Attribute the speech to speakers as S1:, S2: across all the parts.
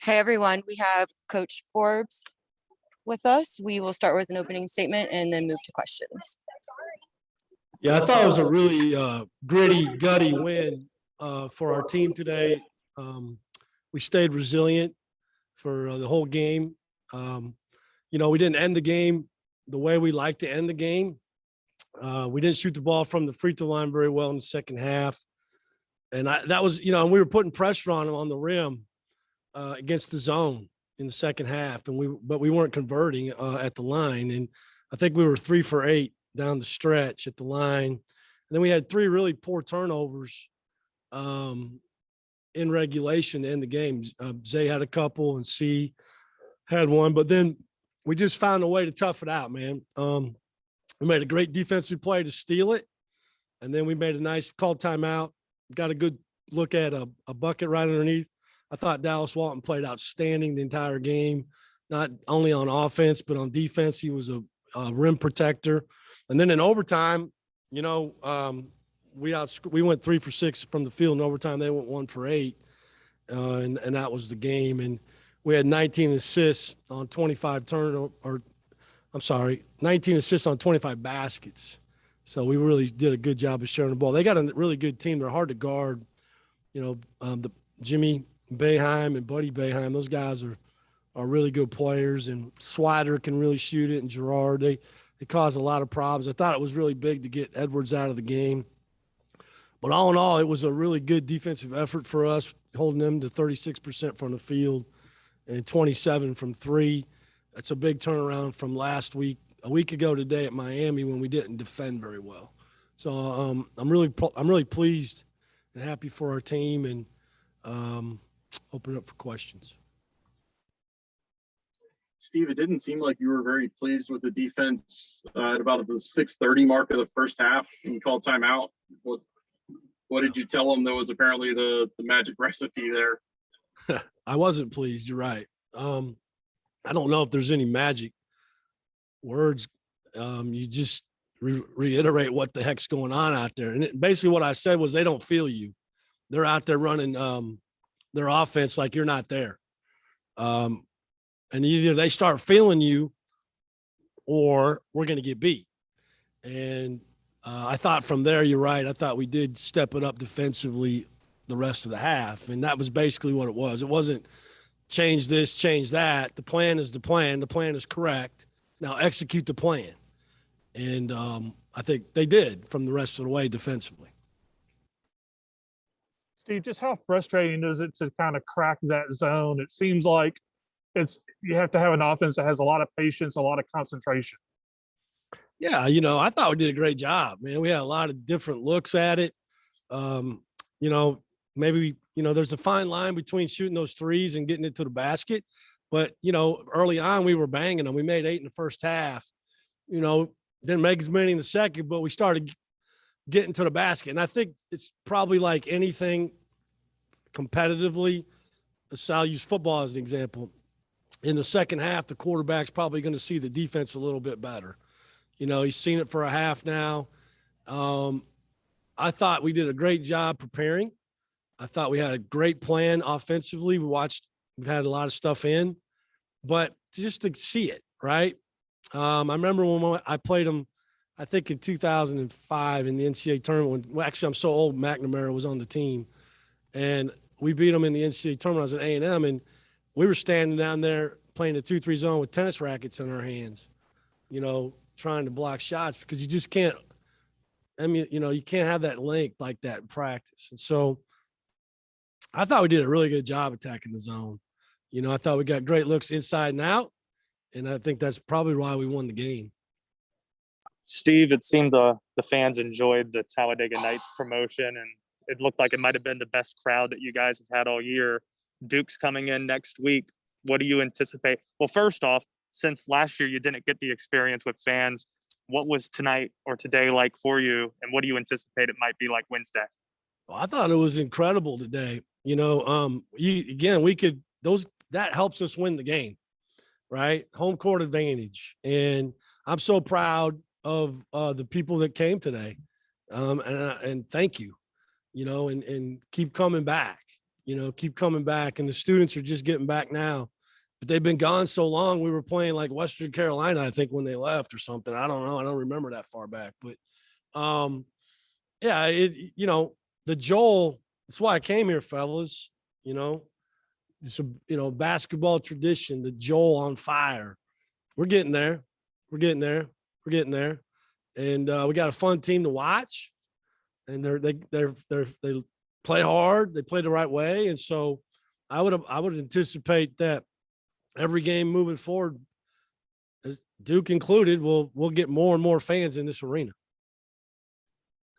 S1: Hey everyone, we have Coach Forbes with us. We will start with an opening statement and then move to questions.
S2: Yeah, I thought it was a really gritty, gutty win for our team today. We stayed resilient for the whole game. We didn't end the game the way we like to end the game. We didn't shoot the ball from the free throw line very well in the second half. And that was, we were putting pressure on them on the rim against the zone in the second half. But we weren't converting at the line. And I think we were 3 for 8 down the stretch at the line. And then we had 3 really poor turnovers in regulation to end the game. Zay had a couple and C had one, but then we just found a way to tough it out, man. We made a great defensive play to steal it. And then we made a nice call timeout, got a good look at a bucket right underneath. I thought Dallas Walton played outstanding the entire game, not only on offense, but on defense. He was a rim protector. And then in overtime, we went 3 for 6 from the field in overtime. They went 1 for 8, and that was the game. And we had 19 assists on 25 19 assists on 25 baskets. So we really did a good job of sharing the ball. They got a really good team. They're hard to guard. The Jimmy Boeheim and Buddy Boeheim, those guys are really good players. And Swider can really shoot it, and Gerard, they caused a lot of problems. I thought it was really big to get Edwards out of the game. But all in all, it was a really good defensive effort for us, holding them to 36% from the field and 27 from 3. That's a big turnaround from last week, a week ago today at Miami, when we didn't defend very well. So I'm really pleased and happy for our team, and open up for questions.
S3: Steve, it didn't seem like you were very pleased with the defense at about the 6:30 mark of the first half and you called timeout. What did you tell them that was apparently the magic recipe there?
S2: I wasn't pleased. You're right. I don't know if there's any magic words. You just reiterate what the heck's going on out there. And basically what I said was, they don't feel you. They're out there running their offense like you're not there. And either they start feeling you or we're going to get beat. And I thought from there, you're right. I thought we did step it up defensively the rest of the half. And that was basically what it was. It wasn't change this, change that. The plan is the plan. The plan is correct. Now execute the plan. And I think they did from the rest of the way defensively.
S4: Steve, just how frustrating is it to kind of crack that zone? It seems like you have to have an offense that has a lot of patience, a lot of concentration.
S2: Yeah, I thought we did a great job, man. We had a lot of different looks at it. Maybe, there's a fine line between shooting those threes and getting it to the basket. But, early on we were banging them. We made 8 in the first half. Didn't make as many in the second, but we started getting to the basket. And I think it's probably like anything competitively. I'll use football as an example. In the second half, the quarterback's probably going to see the defense a little bit better. He's seen it for a half now. I thought we did a great job preparing. I thought we had a great plan offensively. We've had a lot of stuff in, but just to see it, right? I remember when I played them, I think in 2005 in the NCAA tournament. Actually, I'm so old, McNamara was on the team. And we beat them in the NCAA tournament. I was at A&M, and we were standing down there playing the 2-3 zone with tennis rackets in our hands, trying to block shots, because you just can't – you can't have that length like that in practice. And so I thought we did a really good job attacking the zone. I thought we got great looks inside and out, and I think that's probably why we won the game.
S5: Steve, it seemed the fans enjoyed the Talladega Nights promotion, and it looked like it might have been the best crowd that you guys have had all year. Duke's coming in next week. What do you anticipate? Well, first off, since last year you didn't get the experience with fans, what was tonight or today like for you, and what do you anticipate it might be like Wednesday?
S2: Well, I thought it was incredible today. That helps us win the game, right? Home court advantage. And I'm so proud of the people that came today. And thank you, and keep coming back. keep coming back. And the students are just getting back now. But they've been gone so long. We were playing like Western Carolina, I think, when they left or something. I don't know. I don't remember that far back. But yeah, the Joel, that's why I came here, fellas. It's a basketball tradition, the Joel on fire. We're getting there. We're getting there. We're getting there. And we got a fun team to watch. And they play hard. They play the right way. And so I would anticipate that every game moving forward, as Duke included, we'll get more and more fans in this arena.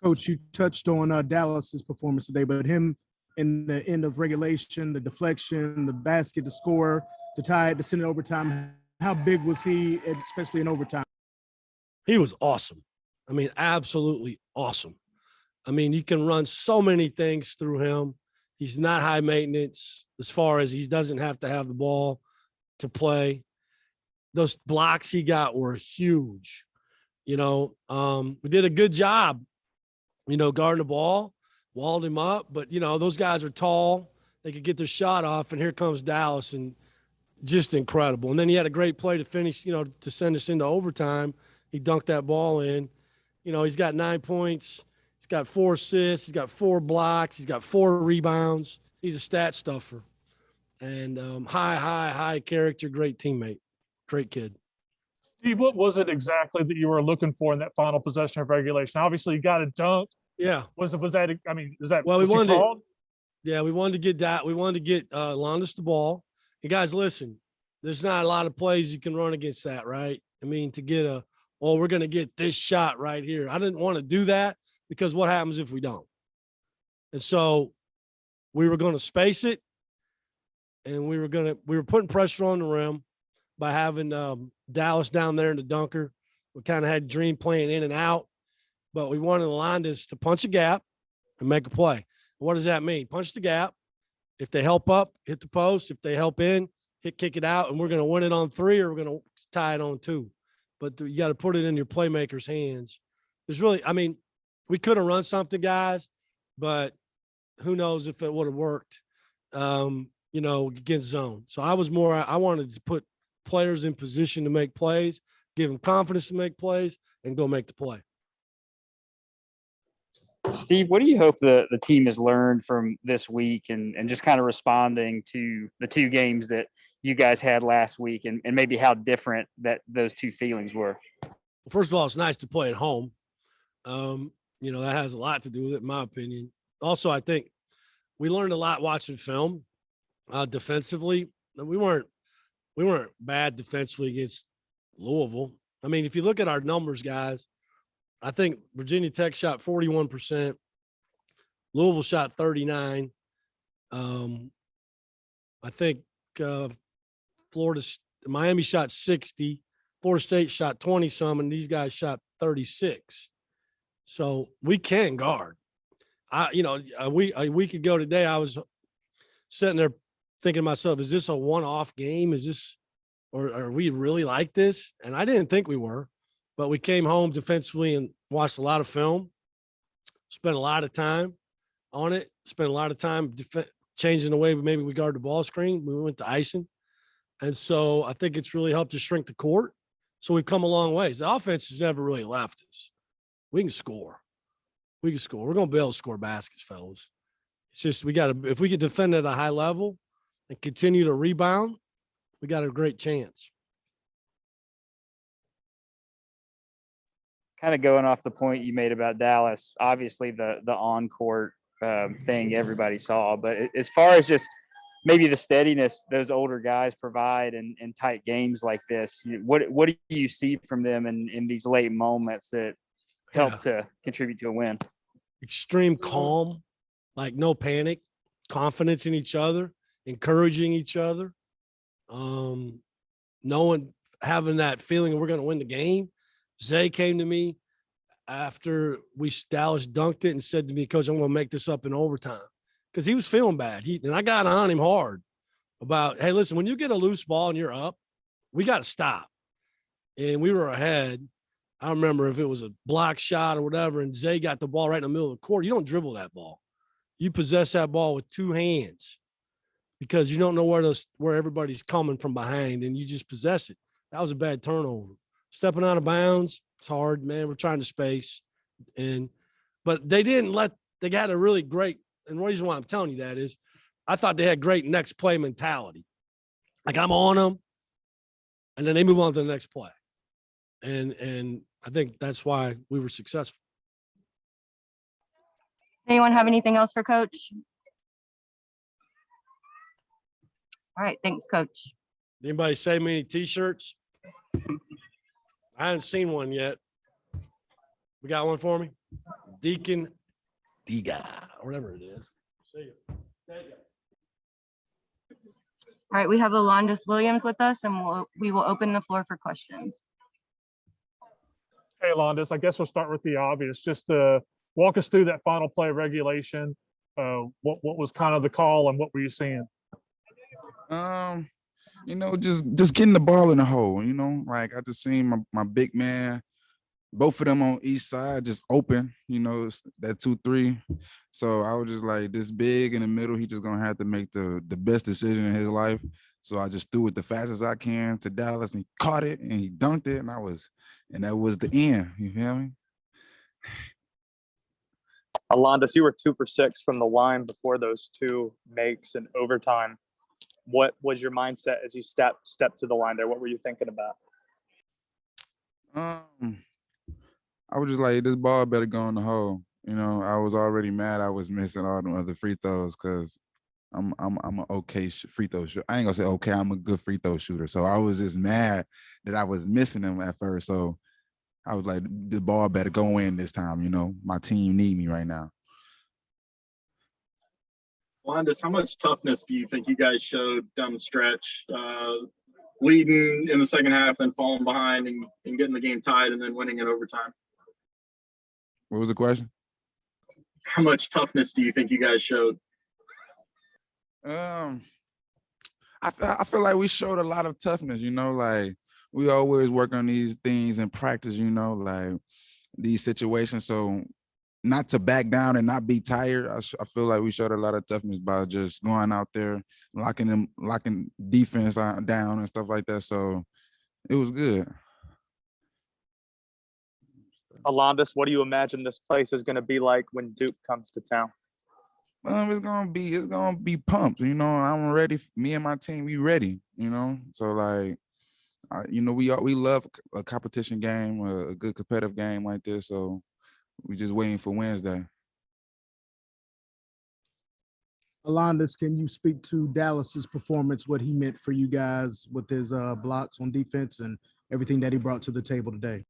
S6: Coach, you touched on Dallas's performance today, but him in the end of regulation, the deflection, the basket, the score, to tie it, to send it overtime. How big was he, especially in overtime?
S2: He was awesome. I mean, absolutely awesome. I mean, you can run so many things through him. He's not high maintenance as far as he doesn't have to have the ball to play. Those blocks he got were huge. We did a good job, guarding the ball, walled him up. But, those guys are tall. They could get their shot off. And here comes Dallas, and just incredible. And then he had a great play to finish, to send us into overtime. He dunked that ball in. He's got 9 points. He's got 4 assists. He's got 4 blocks. He's got 4 rebounds. He's a stat stuffer. And high character, great teammate, great kid.
S4: Steve, what was it exactly that you were looking for in that final possession of regulation? Obviously, you got a dunk.
S2: Yeah.
S4: Was that? I mean, is that
S2: well?
S4: what
S2: We wanted.
S4: you called?
S2: We wanted to get that. We wanted to get Londas the ball. And guys, listen, there's not a lot of plays you can run against that, right? I mean, to get we're going to get this shot right here. I didn't want to do that because what happens if we don't? And so we were going to space it, and we were putting pressure on the rim by having Dallas down there in the dunker. We kind of had Dream playing in and out, but we wanted Londas to punch a gap and make a play. What does that mean? Punch the gap. If they help up, hit the post. If they help in, kick it out, and we're going to win it on 3 or we're going to tie it on 2. But you got to put it in your playmakers' hands. We could have run something, guys, but who knows if it would have worked, against zone. So I wanted to put players in position to make plays, give them confidence to make plays, and go make the play.
S7: Steve, what do you hope the team has learned from this week and just kind of responding to the 2 games that you guys had last week and maybe how different that those 2 feelings were?
S2: Well, first of all, it's nice to play at home. That has a lot to do with it, in my opinion. Also, I think we learned a lot watching film defensively. We weren't bad defensively against Louisville. I mean, if you look at our numbers, guys, I think Virginia Tech shot 41%. Louisville shot 39. I think Miami shot 60. Florida State shot 20 some, and these guys shot 36. So we can guard. A week ago today, I was sitting there thinking to myself, is this a one-off game? Or are we really like this? And I didn't think we were, but we came home defensively and watched a lot of film, spent a lot of time on it, spent a lot of time changing the way maybe we guard the ball screen. We went to icing. And so I think it's really helped to shrink the court. So we've come a long ways. The offense has never really left us. We can score. We're going to be able to score baskets, fellas. It's just if we can defend at a high level and continue to rebound, we got a great chance.
S7: Kind of going off the point you made about Dallas, obviously the on-court thing everybody saw, but as far as just maybe the steadiness those older guys provide in tight games like this, what do you see from them in these late moments that help to contribute to a win?
S2: Extreme calm, like no panic, confidence in each other, encouraging each other, knowing, having that feeling we're going to win the game. Zay came to me after Dallas dunked it and said to me, Coach, I'm going to make this up in overtime, because he was feeling bad. And I got on him hard about, hey, listen, when you get a loose ball and you're up, we got to stop. And we were ahead. I don't remember if it was a block shot or whatever, and Zay got the ball right in the middle of the court. You don't dribble that ball. you possess that ball with two hands because you don't know where everybody's coming from behind, and you just possess it. That was a bad turnover. Stepping out of bounds, it's hard, man. We're trying to space, but they got a really great. And the reason why I'm telling you that is, I thought they had great next play mentality. Like, I'm on them, and then they move on to the next play. And I think that's why we were successful.
S1: Anyone have anything else for Coach? All right, thanks, Coach.
S2: Anybody save me any t-shirts? I haven't seen one yet. We got one for me? Deacon Diga, or whatever it is. See you. Thank you.
S1: All right, we have Alondis Williams with us, and we will open the floor for questions.
S4: Hey, Alondis, I guess we'll start with the obvious. Just walk us through that final play of regulation. What was kind of the call, and what were you seeing?
S8: Just getting the ball in the hole, like I just seen my big man, both of them on each side just open, that 2-3. So I was just like, this big in the middle, he just gonna have to make the best decision in his life. So I just threw it the fastest I can to Dallas, and he caught it and he dunked it, and that was the end. You feel me?
S5: Alondis, you were 2 for 6 from the line before those 2 makes in overtime. What was your mindset as you stepped to the line there? What were you thinking about?
S8: I was just like, this ball better go in the hole. I was already mad I was missing all the other free throws because I'm an okay free throw shooter. I ain't gonna say okay, I'm a good free throw shooter. So I was just mad that I was missing them at first. So I was like, the ball better go in this time. My team need me right now.
S3: Alondis, how much toughness do you think you guys showed down the stretch, leading in the second half, then falling behind and getting the game tied, and then winning in overtime?
S8: What was the question?
S3: How much toughness do you think you guys showed?
S8: I feel like we showed a lot of toughness. Like we always work on these things in practice. Like these situations. So not to back down and not be tired. I feel like we showed a lot of toughness by just going out there, locking defense down and stuff like that. So it was good.
S5: Alondis, what do you imagine this place is going to be like when Duke comes to town?
S8: It's gonna be pumped. I'm ready. Me and my team, we ready. So like, we love a competition game, a good competitive game like this. So we just waiting for Wednesday.
S6: Alondis, can you speak to Dallas's performance, what he meant for you guys with his blocks on defense and everything that he brought to the table today?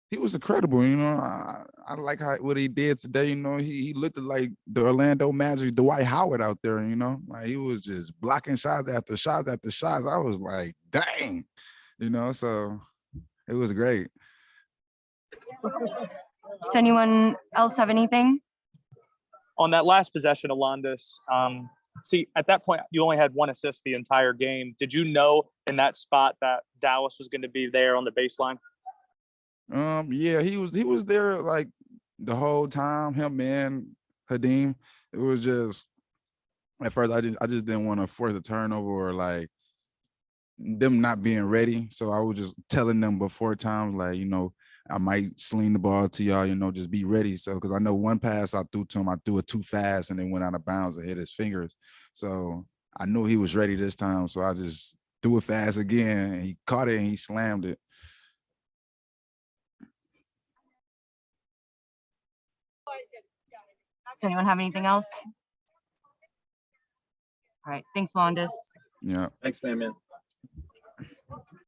S8: He was incredible. I like what he did today. He looked like the Orlando Magic Dwight Howard out there. Like he was just blocking shots after shots after shots. I was like, dang, so it was great.
S1: Does anyone else have anything?
S5: On that last possession, Alondis, see, at that point, you only had 1 assist the entire game. Did you know in that spot that Dallas was going to be there on the baseline?
S8: Yeah, he was there like the whole time. Him and Hadim. It was just at first I just didn't want to force a turnover or like them not being ready. So I was just telling them before times like, I might sling the ball to y'all, just be ready. So because I know one pass I threw to him, I threw it too fast and it went out of bounds and hit his fingers. So I knew he was ready this time. So I just threw it fast again and he caught it and he slammed it.
S1: Anyone have anything else? All right, thanks, Alondis.
S8: Yeah.
S3: Thanks, man.